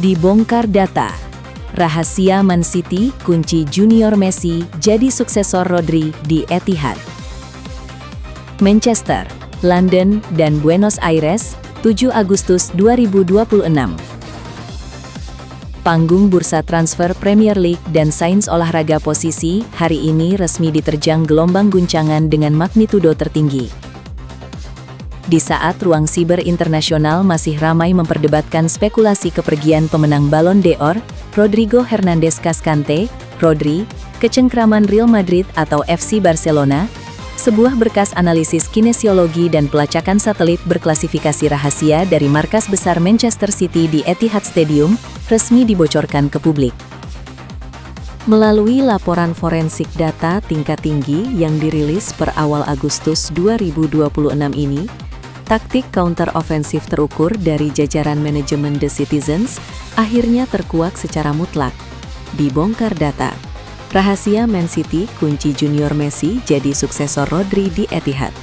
Dibongkar data. Rahasia Man City kunci Junior Messi jadi suksesor Rodri di Etihad. Manchester, London, dan Buenos Aires, 7 Agustus 2026. Panggung bursa transfer Premier League dan sains olahraga posisi hari ini resmi diterjang gelombang guncangan dengan magnitudo tertinggi. Di saat ruang siber internasional masih ramai memperdebatkan spekulasi kepergian pemenang Ballon d'Or, Rodrigo Hernandez Cascante, Rodri, ke cengkraman Real Madrid atau FC Barcelona, sebuah berkas analisis kinesiologi dan pelacakan satelit berklasifikasi rahasia dari markas besar Manchester City di Etihad Stadium, resmi dibocorkan ke publik. Melalui laporan forensik data tingkat tinggi yang dirilis per awal Agustus 2026 ini, taktik counter ofensif terukur dari jajaran manajemen The Citizens akhirnya terkuak secara mutlak. Dibongkar data. Rahasia Man City kunci Junior Messi jadi suksesor Rodri di Etihad.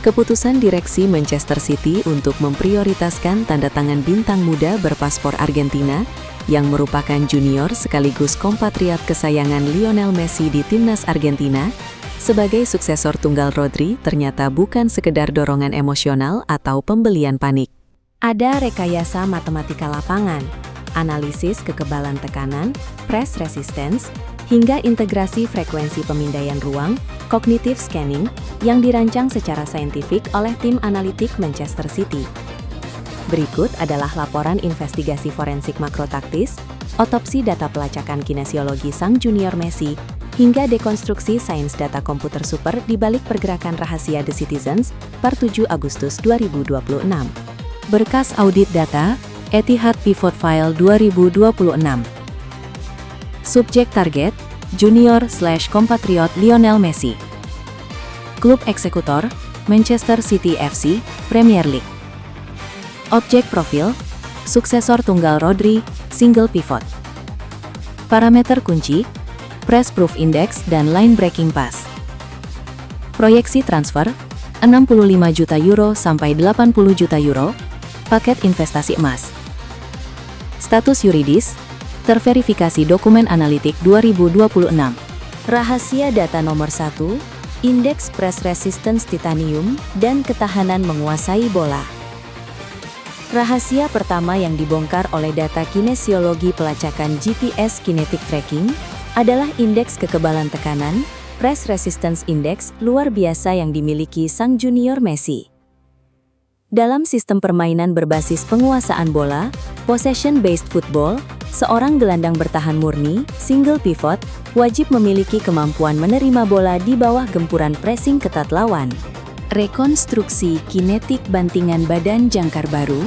Keputusan direksi Manchester City untuk memprioritaskan tanda tangan bintang muda berpaspor Argentina yang merupakan junior sekaligus kompatriot kesayangan Lionel Messi di timnas Argentina sebagai suksesor tunggal Rodri ternyata bukan sekedar dorongan emosional atau pembelian panik. Ada rekayasa matematika lapangan, analisis kekebalan tekanan, press resistance, hingga integrasi frekuensi pemindaian ruang, cognitive scanning, yang dirancang secara saintifik oleh tim analitik Manchester City. Berikut adalah laporan investigasi forensik makrotaktis, otopsi data pelacakan kinesiologi sang junior Messi, hingga dekonstruksi sains data komputer super di balik pergerakan rahasia The Citizens per 7 Agustus 2026. Berkas audit data, Etihad Pivot File 2026. Subjek target, junior/kompatriot Lionel Messi. Klub eksekutor, Manchester City FC, Premier League. Objek profil, suksesor tunggal Rodri, single pivot. Parameter kunci, Press Proof Index dan Line Breaking Pass. Proyeksi transfer, 65 juta euro sampai 80 juta euro, paket investasi emas. Status yuridis, terverifikasi dokumen analitik 2026. Rahasia data nomor 1, indeks press resistance titanium dan ketahanan menguasai bola. Rahasia pertama yang dibongkar oleh data kinesiologi pelacakan GPS Kinetic Tracking adalah indeks kekebalan tekanan, press resistance index luar biasa yang dimiliki sang junior Messi. Dalam sistem permainan berbasis penguasaan bola, possession-based football, seorang gelandang bertahan murni, single pivot, wajib memiliki kemampuan menerima bola di bawah gempuran pressing ketat lawan. Rekonstruksi kinetik bantingan badan jangkar baru,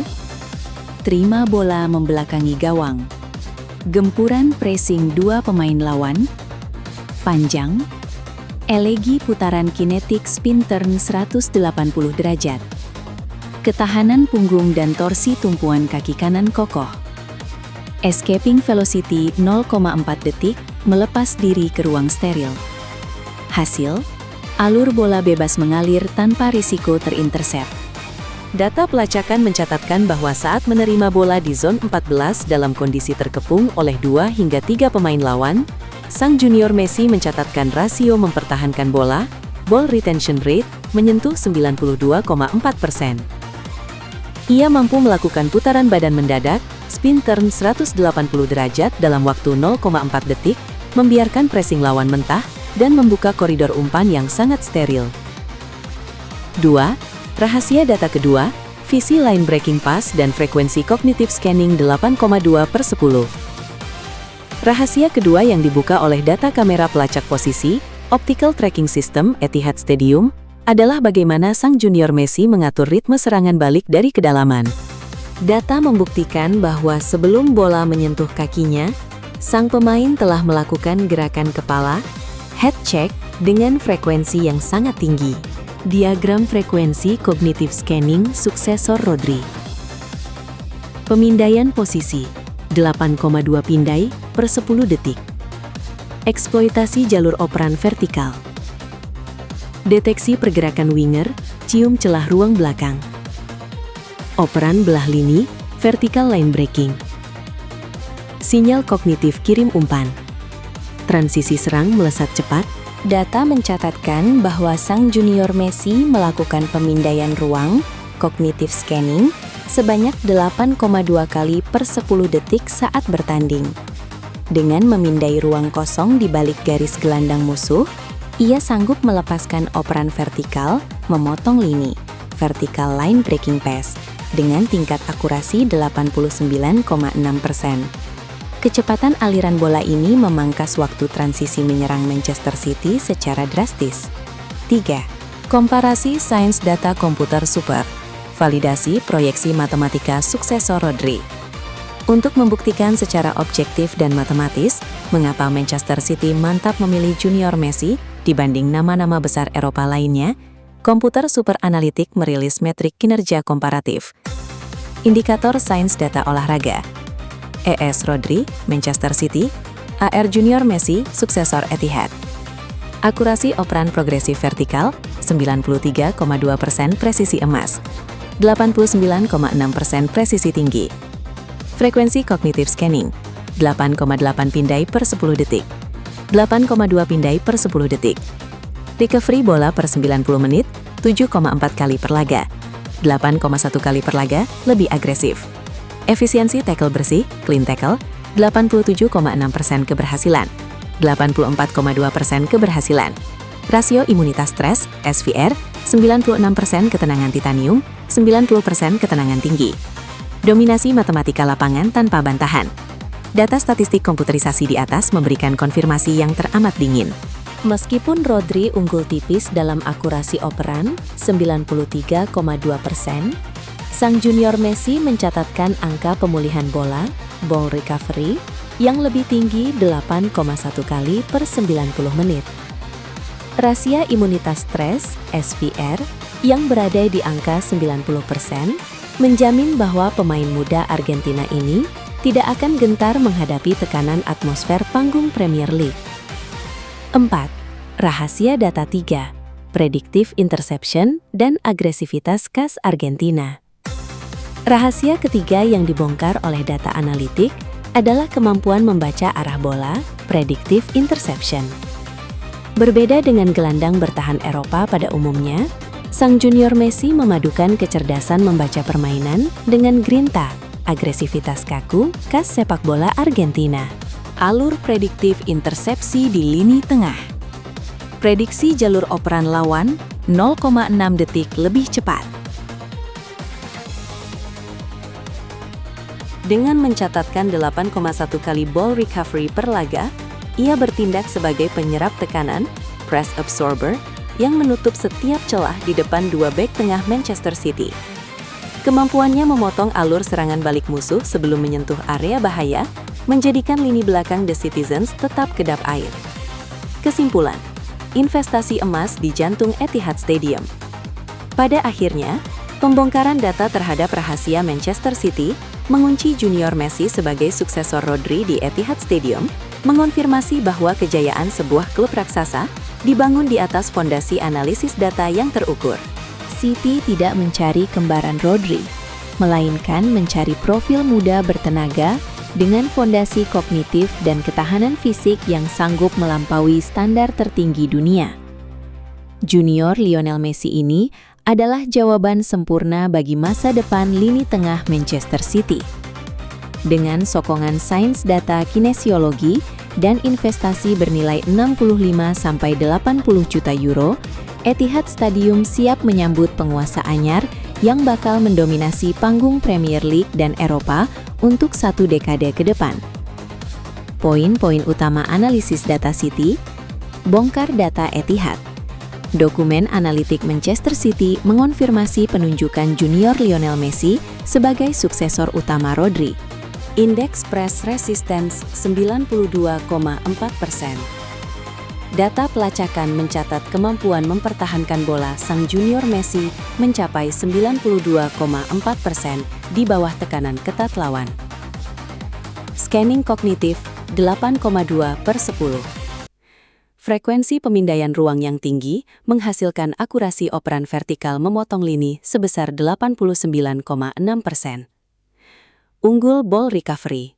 terima bola membelakangi gawang. Gempuran pressing dua pemain lawan, panjang, elegi putaran kinetik spin turn 180 derajat, ketahanan punggung dan torsi tumpuan kaki kanan kokoh, escaping velocity 0,4 detik, melepas diri ke ruang steril. Hasil, alur bola bebas mengalir tanpa risiko terintercept. Data pelacakan mencatatkan bahwa saat menerima bola di zone 14 dalam kondisi terkepung oleh 2 hingga 3 pemain lawan, sang junior Messi mencatatkan rasio mempertahankan bola, ball retention rate, menyentuh 92,4%. Ia mampu melakukan putaran badan mendadak, spin turn 180 derajat dalam waktu 0,4 detik, membiarkan pressing lawan mentah, dan membuka koridor umpan yang sangat steril. 2. Rahasia data kedua, visi line breaking pass dan frekuensi cognitive scanning 8,2/10. Rahasia kedua yang dibuka oleh data kamera pelacak posisi, optical tracking system Etihad Stadium, adalah bagaimana sang junior Messi mengatur ritme serangan balik dari kedalaman. Data membuktikan bahwa sebelum bola menyentuh kakinya, sang pemain telah melakukan gerakan kepala, head check, dengan frekuensi yang sangat tinggi. Diagram frekuensi cognitive scanning suksesor Rodri. Pemindaian posisi, 8,2 pindai per 10 detik. Eksploitasi jalur operan vertikal. Deteksi pergerakan winger, cium celah ruang belakang. Operan belah lini, vertical line breaking. Sinyal kognitif kirim umpan. Transisi serang melesat cepat. Data mencatatkan bahwa sang junior Messi melakukan pemindaian ruang, cognitive scanning, sebanyak 8,2 kali per 10 detik saat bertanding. Dengan memindai ruang kosong di balik garis gelandang musuh, ia sanggup melepaskan operan vertikal, memotong lini, vertical line breaking pass, dengan tingkat akurasi 89,6%. Kecepatan aliran bola ini memangkas waktu transisi menyerang Manchester City secara drastis. 3. Komparasi sains data komputer super. Validasi proyeksi matematika suksesor Rodri. Untuk membuktikan secara objektif dan matematis, mengapa Manchester City mantap memilih junior Messi dibanding nama-nama besar Eropa lainnya, komputer super analitik merilis metrik kinerja komparatif. Indikator sains data olahraga. ES Rodri, Manchester City, AR Junior Messi, suksesor Etihad. Akurasi operan progresif vertikal, 93,2% presisi emas, 89,6% presisi tinggi. Frekuensi kognitif scanning, 8,8 pindai per 10 detik, 8,2 pindai per 10 detik. Recovery bola per 90 menit, 7,4 kali per laga, 8,1 kali per laga, lebih agresif. Efisiensi tackle bersih, clean tackle, 87,6% keberhasilan, 84,2% keberhasilan. Rasio imunitas stres, SVR, 96% ketenangan titanium, 90% ketenangan tinggi. Dominasi matematika lapangan tanpa bantahan. Data statistik komputerisasi di atas memberikan konfirmasi yang teramat dingin. Meskipun Rodri unggul tipis dalam akurasi operan, 93,2%, sang junior Messi mencatatkan angka pemulihan bola, ball recovery, yang lebih tinggi 8,1 kali per 90 menit. Rasio imunitas stres, SVR, yang berada di angka 90%, menjamin bahwa pemain muda Argentina ini tidak akan gentar menghadapi tekanan atmosfer panggung Premier League. 4. Rahasia data 3. Predictive interception dan agresivitas khas Argentina. Rahasia ketiga yang dibongkar oleh data analitik adalah kemampuan membaca arah bola, predictive interception. Berbeda dengan gelandang bertahan Eropa pada umumnya, sang junior Messi memadukan kecerdasan membaca permainan dengan grinta, agresivitas kaku khas sepak bola Argentina. Alur prediktif intersepsi di lini tengah. Prediksi jalur operan lawan 0,6 detik lebih cepat. Dengan mencatatkan 8,1 kali ball recovery per laga, ia bertindak sebagai penyerap tekanan, press absorber, yang menutup setiap celah di depan dua bek tengah Manchester City. Kemampuannya memotong alur serangan balik musuh sebelum menyentuh area bahaya, menjadikan lini belakang The Citizens tetap kedap air. Kesimpulan, investasi emas di jantung Etihad Stadium. Pada akhirnya, pembongkaran data terhadap rahasia Manchester City mengunci junior Messi sebagai suksesor Rodri di Etihad Stadium, mengonfirmasi bahwa kejayaan sebuah klub raksasa dibangun di atas fondasi analisis data yang terukur. City tidak mencari kembaran Rodri, melainkan mencari profil muda bertenaga dengan fondasi kognitif dan ketahanan fisik yang sanggup melampaui standar tertinggi dunia. Junior Lionel Messi ini adalah jawaban sempurna bagi masa depan lini tengah Manchester City. Dengan sokongan sains data kinesiologi dan investasi bernilai 65–80 juta euro, Etihad Stadium siap menyambut penguasa anyar yang bakal mendominasi panggung Premier League dan Eropa untuk 1 dekade ke depan. Poin-poin utama analisis data City, bongkar data Etihad. Dokumen analitik Manchester City mengonfirmasi penunjukan junior Lionel Messi sebagai suksesor utama Rodri. Indeks press resistance 92,4%. Data pelacakan mencatat kemampuan mempertahankan bola sang junior Messi mencapai 92,4% di bawah tekanan ketat lawan. Scanning kognitif 8,2/10. Frekuensi pemindaian ruang yang tinggi menghasilkan akurasi operan vertikal memotong lini sebesar 89,6%. Unggul ball recovery.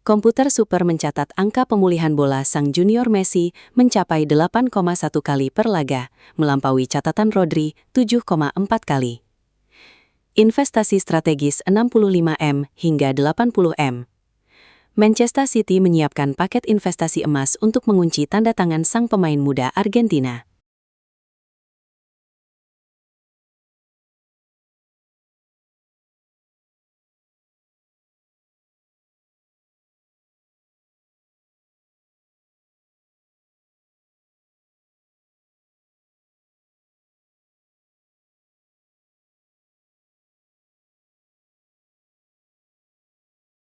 Komputer Super mencatat angka pemulihan bola sang junior Messi mencapai 8,1 kali per laga, melampaui catatan Rodri 7,4 kali. Investasi strategis 65M hingga 80M. Manchester City menyiapkan paket investasi emas untuk mengunci tanda tangan sang pemain muda Argentina.